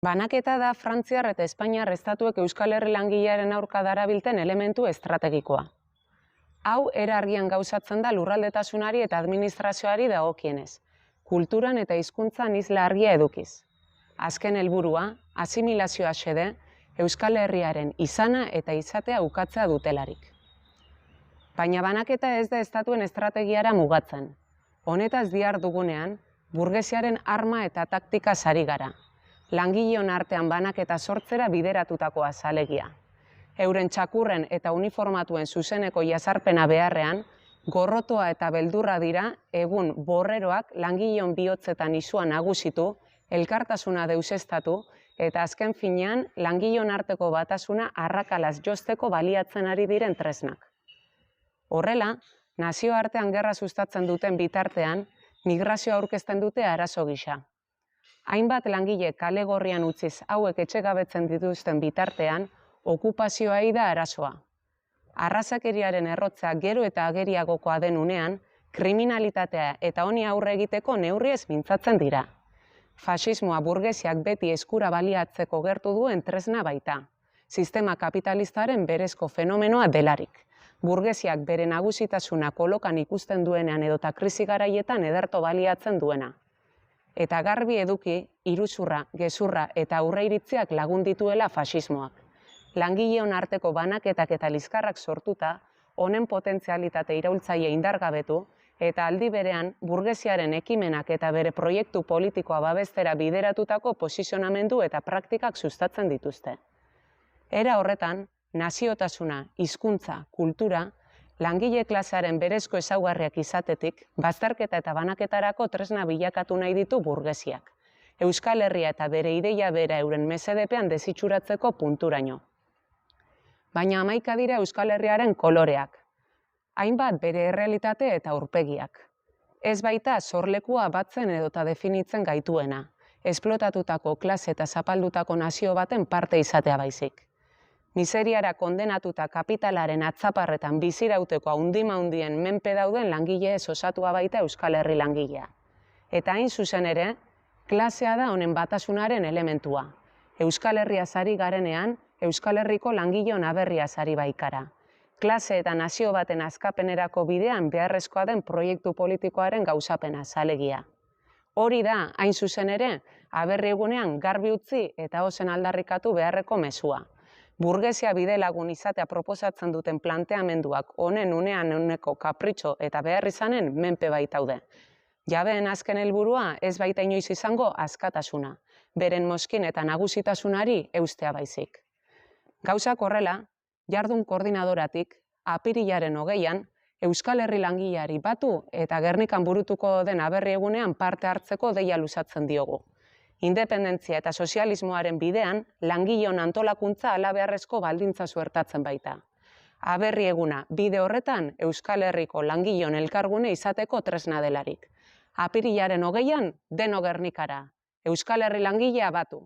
Banaketa da Frantziar eta Espainiar estatuek Euskal Herri langilearen aurka darabilten elementu estrategikoa. Hau era argian gauzatzen da lurraldetasunari eta administrazioari dagokienez, kulturan eta hizkuntzan isla argia edukiz. Azken helburua, asimilazioa xede, Euskal Herriaren izana eta izatea ukatzea dutelarik. Baina banaketa ez da estatuen estrategiara mugatzen. Honetaz dihardugunean, burgesiaren arma eta taktika sari gara. Langileon artean banaketa sortzera bideratutako azalegia. Euren txakurren eta uniformatuen zuzeneko jazarpena beharrean, gorrotoa eta beldurra dira egun borreroak langileon bihotzetan isua nagusitu, elkartasuna deusestatu eta azken finean langileon arteko batasuna arrakalaz josteko baliatzen ari diren tresnak. Horrela, nazioartean gerra sustatzen duten bitartean, migrazioa aurkezten dute arazo gisa. Hainbat langile kale gorrian utziz hauek etxegabetzen dituzten bitartean, okupazioa da arazoa. Arrazakeriaren errotzea gero eta ageriagokoa den unean, kriminalitatea eta honi aurre egiteko neurriez mintzatzen dira. Faxismoa burgesiak beti eskura baliatzeko gertu duen tresna baita. Sistema kapitalistaren berezko fenomenoa delarik. Burgesiak bere nagusitasuna kolokan ikusten duenean edota krisi garaietan ederto baliatzen duena. Eta garbi eduki, iruzurra, gezurra eta aurreiritziak lagun dituela faxismoak. Langileon arteko banaketak eta liskarrak sortuta, honen potentzialitate iraultzaile indargabetu, eta aldi berean burgesiaren ekimenak eta bere proiektu politikoa babestera bideratutako posizionamendu eta praktikak sustatzen dituzte. Era horretan, naziotasuna, hizkuntza, kultura, langile klasearen berezko ezaugarriak izatetik, bazterketa eta banaketarako tresna bilakatu nahi ditu burgesiak. Euskal Herria eta bere ideia bera euren mesedepean desitxuratzeko punturaino. Baina hamaika dira Euskal Herriaren koloreak. Hainbat bere errealitate eta aurpegiak. Ez baita sorlekua batzen edota definitzen gaituena, esplotatutako klase eta zapaldutako nazio baten parte izatea baizik. Miseriara kondenatuta kapitalaren atzaparretan bizirauteko haundima-hundien menpe dauden langile osatua baita Euskal Herri langilea. Eta hain zuzen ere, klasea da honen batasunaren elementua. Euskal Herria sari garenean, Euskal Herriko langileon aberria sari baikara. Klase eta nazio baten askapenerako bidean beharrezkoa den proiektu politikoaren gauzapena zalegia. Hori da, hain zuzen ere, aberri egunean garbi utzi eta ozen aldarrikatu beharreko mezua. Burgesia bide lagun izatea proposatzen duten planteamenduak honen unean uneko kapritxo eta behar izanen menpe baitaude. Jabeen azken helburua ez baita inoiz izango askatasuna, beren mozkin eta nagusitasunari eustea baizik. Gauzak horrela, jardun koordinadoratik, apirilaren 20an, Euskal Herri langileari batu eta Gernikan burutuko den aberri egunean parte hartzeko deia luzatzen diogu. Independentzia eta sozialismoaren bidean, langileon antolakuntza halabeharrezko baldintza suertatzen baita. Aberri eguna, bide horretan, Euskal Herriko langileon elkargune izateko tresna delarik. Apirilaren 20an, deno Gernikara. Euskal Herri langilea batu.